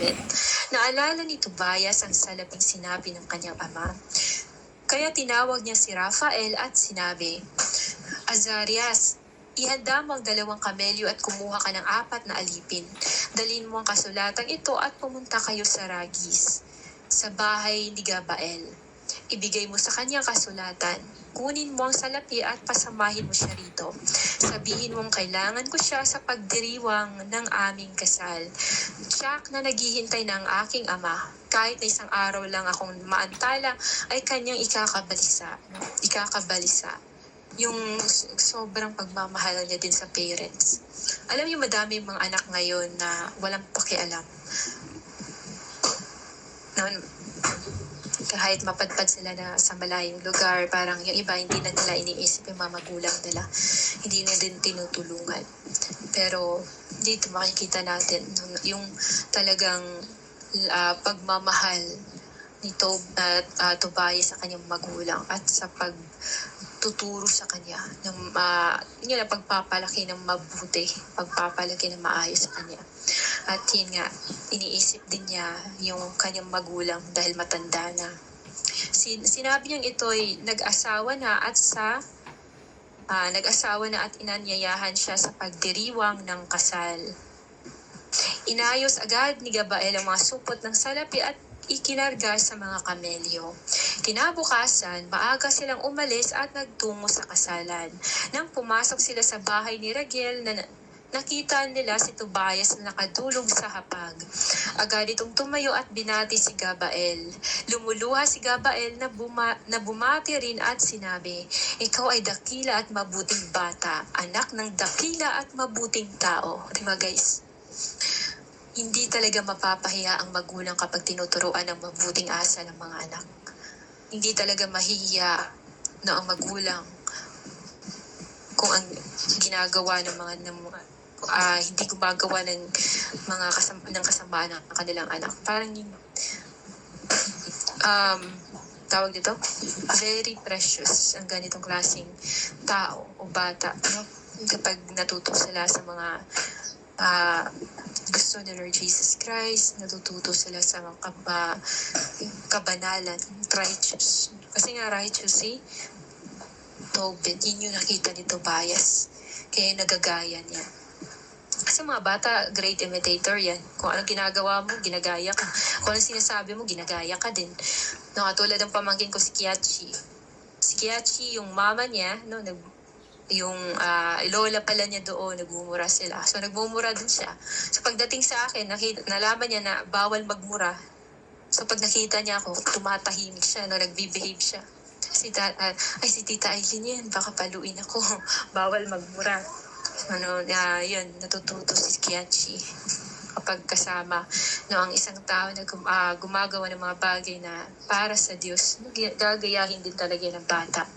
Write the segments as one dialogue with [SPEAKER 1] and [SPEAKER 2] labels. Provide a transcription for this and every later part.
[SPEAKER 1] Tobit. Naalala ni Tobias ang salaping sinabi ng kanyang ama. Kaya tinawag niya si Rafael at sinabi, Azarias, ihanda mo ang 2 kamelyo at kumuha ka ng 4 na alipin. Dalhin mo ang kasulatang ito at pumunta kayo sa Ragis, sa bahay ni Gabael. Ibigay mo sa kanya kasulatan. Kunin mo ang salapi at pasamahin mo siya rito. Sabihin mong kailangan ko siya sa pagdiriwang ng aming kasal. Tiyak na naghihintay ng aking ama. Kahit na 1 araw lang akong maantala ay kanyang ikakabalisa. Yung sobrang pagmamahal niya din sa parents. Alam niyo, madami yung mga anak ngayon na walang pakialam. Kahit mapadpad sila na sa malayong lugar, parang yung iba hindi na nila iniisip yung mga magulang nila. Hindi na din tinutulungan. Pero dito makikita natin yung talagang pagmamahal ni Tobias sa kanyang magulang at sa pagtuturo sa kanya ng pagpapalaki ng mabuti, pagpapalaki ng maayos sa kanya. At yun nga, iniisip din niya yung kanyang magulang dahil matanda na. Sinabi niyang ito'y nag-asawa na at inanyayahan siya sa pagdiriwang ng kasal. Inayos agad ni Gabael ang mga supot ng salapi at ikinarga sa mga kamelyo. Kinabukasan, maaga silang umalis at nagtungo sa kasalan. Nang pumasok sila sa bahay ni Ragel, nakita nila si Tobias na nakadulog sa hapag. Agad itong tumayo at binati si Gabael. Lumuluha si Gabael na bumati rin at sinabi, Ikaw ay dakila at mabuting bata, anak ng dakila at mabuting tao. Diba guys? Hindi talaga mapapahiya ang magulang kapag tinuturuan ng mabuting asa ng mga anak. Hindi talaga mahihiya na ang magulang kung ang ginagawa ng mga hindi gumagawa ng mga kasamaan ng kanilang anak. Parang tawag dito, very precious ang ganitong klaseng tao o bata, no? Kapag natuto sila sa mga gusto ni Lord Jesus Christ, natututo sila sa mga kabanalan, righteous. Kasi nga righteous Tobit, yun yung nakita ni Tobias. Kaya nagagaya niya. Kasi mga bata, great imitator yan. Kung anong ginagawa mo, ginagaya ka. Kung anong sinasabi mo, ginagaya ka din. No, katulad ng pamangkin ko si Kiachi. Si Kiachi, yung mama niya, no, yung lola pala niya doon, nagmumura sila. So, nagmumura din siya. So, pagdating sa akin, nalaman niya na bawal magmura. So, pag nakita niya ako, tumatahimik siya, no, nagbibehave siya. Si Tita Aileen yan, baka paluin ako. Bawal magmura. Yun, natututo si Kiachi kapag kasama ang isang tao na gumagawa ng mga bagay na para sa Diyos, gagayahin din talaga ng bata.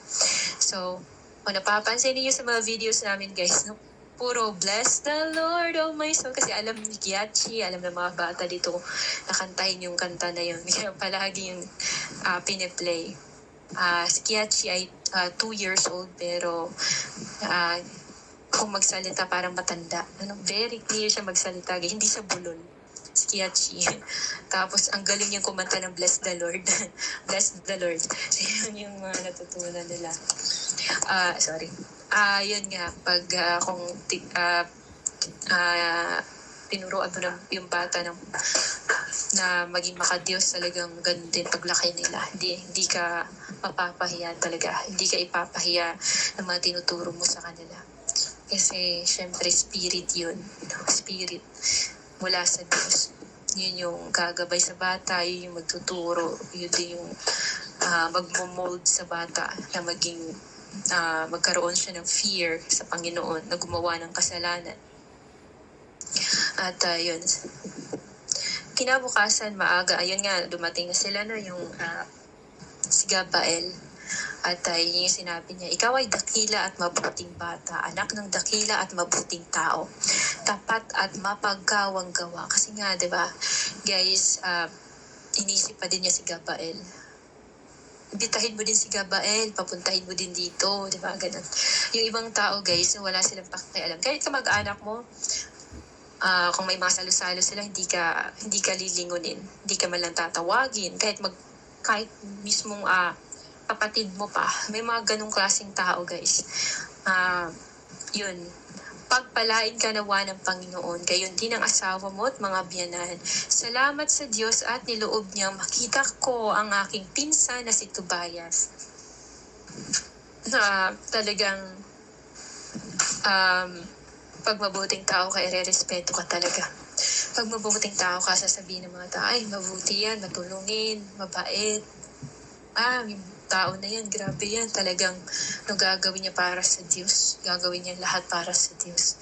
[SPEAKER 1] So, kung napapansin niyo sa mga videos namin guys, no, puro bless the Lord oh my soul, kasi alam ni Kiachi, alam ng mga bata dito nakantahin yung kanta na yun. Kaya palagi yung piniplay. Si Kiachi ay 2 years old pero kung magsalita parang matanda. Very clear siya magsalita. Hindi siya bulol. Si Kiachi. Tapos ang galing niyang kumanta ng Bless the Lord. Bless the Lord. So, yun yung mga natutunan nila. Yun nga. Pag kung tinuruan mo yung bata na maging makadiyos, talagang ganun din paglaki nila. Hindi ka mapapahiya talaga. Hindi ka ipapahiya ng mga tinuturo mo sa kanila. Kasi, syempre, spirit yun. Spirit mula sa Diyos. Yun yung gagabay sa bata, yun yung magtuturo, yun din yung magmo-mold sa bata na magkaroon siya ng fear sa Panginoon na gumawa ng kasalanan. At yun, kinabukasan, maaga, ayun nga, dumating na sila na yung si Gabael. At yun yung sinabi niya, ikaw ay dakila at mabuting bata, anak ng dakila at mabuting tao, tapat at mapagkawang gawa. Kasi nga, di ba, guys, inisip pa din niya si Gabael. Bitahin mo din si Gabael, papuntahin mo din dito, di ba, ganun. Yung ibang tao, guys, wala silang pakialam. Kahit kamag-anak mo, Kung may mga salo-salo sila, hindi ka lilingunin, hindi ka man lang tatawagin, kahit mismong kapatid mo pa. May mga ganong klaseng tao, guys. Yun, pagpalain ka nawa ng Panginoon, gayon din ang asawa mo at mga biyanan. Salamat sa Diyos at niloob niyang makita ko ang aking pinsan na si Tobias. Talagang pag mabuting tao ka, irerespeto ka talaga. Pag mabuting tao ka, sasabihin ng mga tao, ay, mabuti yan, matulungin, mabait. Yung tao na yan, grabe yan. Talagang gagawin niya para sa Diyos. Gagawin niya lahat para sa Diyos.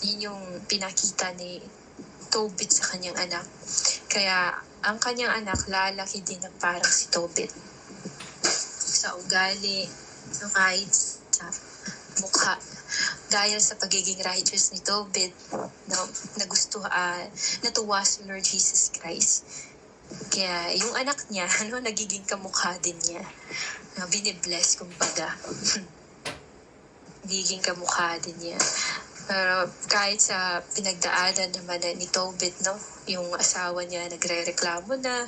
[SPEAKER 1] Yun yung pinakita ni Tobit sa kanyang anak. Kaya, ang kanyang anak, lalaki din na parang si Tobit. Sa ugali, kahit sa mukha. Dahil sa pagiging righteous ni Tobit, natuwa si Lord Jesus Christ. Kaya yung anak niya, nagiging kamukha din niya. Binibless, kumbaga. Nagiging kamukha din niya. Pero kahit sa pinagdaanan naman ni Tobit, yung asawa niya nagre-reklamo na,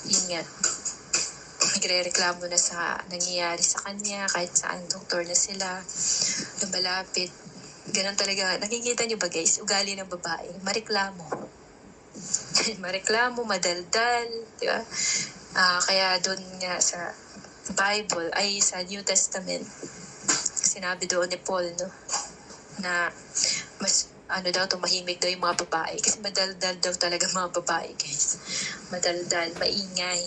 [SPEAKER 1] yun nga, nagre-reklamo na sa nangyayari sa kanya, kahit saan doktor na sila, lumalapit. Ganon talaga. Nakikita niyo ba, guys? Ugali ng babae. Mareklamo. Mareklamo, madaldal. Diba? Kaya doon nga sa Bible, ay sa New Testament, sinabi doon ni Paul, na mas tumahimik daw yung mga babae. Kasi madaldal daw talaga mga babae, guys. Madaldal, maingay.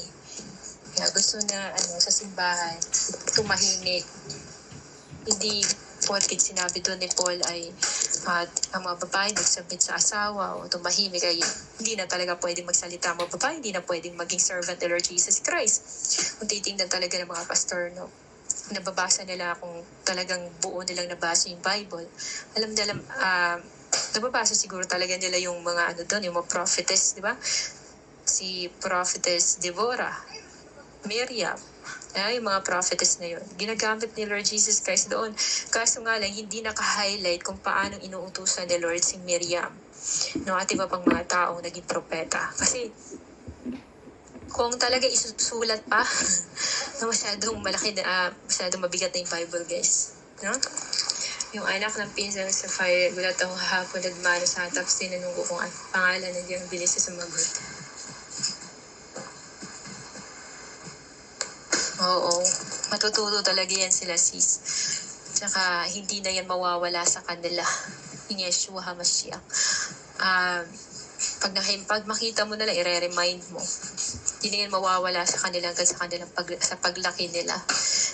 [SPEAKER 1] Kaya gusto na sa simbahan, tumahimik. Hindi porket sinabi doon ni Paul ay ang mga babae nagsubmit sa asawa o tumahimik ay hindi na talaga pwedeng magsalita ang mga babae, hindi na pwedeng maging servant ni Lord Jesus Christ. Kung titingnan talaga ng mga pastor, nababasa nila kung talagang buo nilang nabasa yung Bible. Nababasa siguro talaga nila yung mga yung mga prophetess, di ba? Si prophetess Deborah, Miriam, yung mga prophetess na yun. Ginagamit ni Lord Jesus Christ doon. Kaso nga lang, hindi naka-highlight kung paano inuutusan ni Lord si Miriam. At iba pang mga taong naging propeta. Kasi, kung talaga isusulat pa, masyadong malaki na, masyadong mabigat na yung Bible, guys. Yung anak ng pinsan sa fire, gulat ako hapon, nagmano sa tapos tinanong ko kung pangalan na diyang bilis sa sumagot. Oo, matututo talaga yan sila, sis. Tsaka, hindi na yan mawawala sa kanila. Yung Yeshua HaMashiach. Pag makita mo na lang, i-remind mo. Hindi na yan mawawala sa kanila hanggang sa kanilang sa paglaki nila.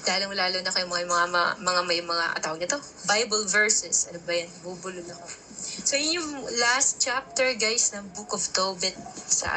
[SPEAKER 1] Lalong-lalo na kayo may mga tawag nito, Bible verses. Ano ba yan? Bubulol ako. So, yun yung last chapter, guys, ng Book of Tobit sa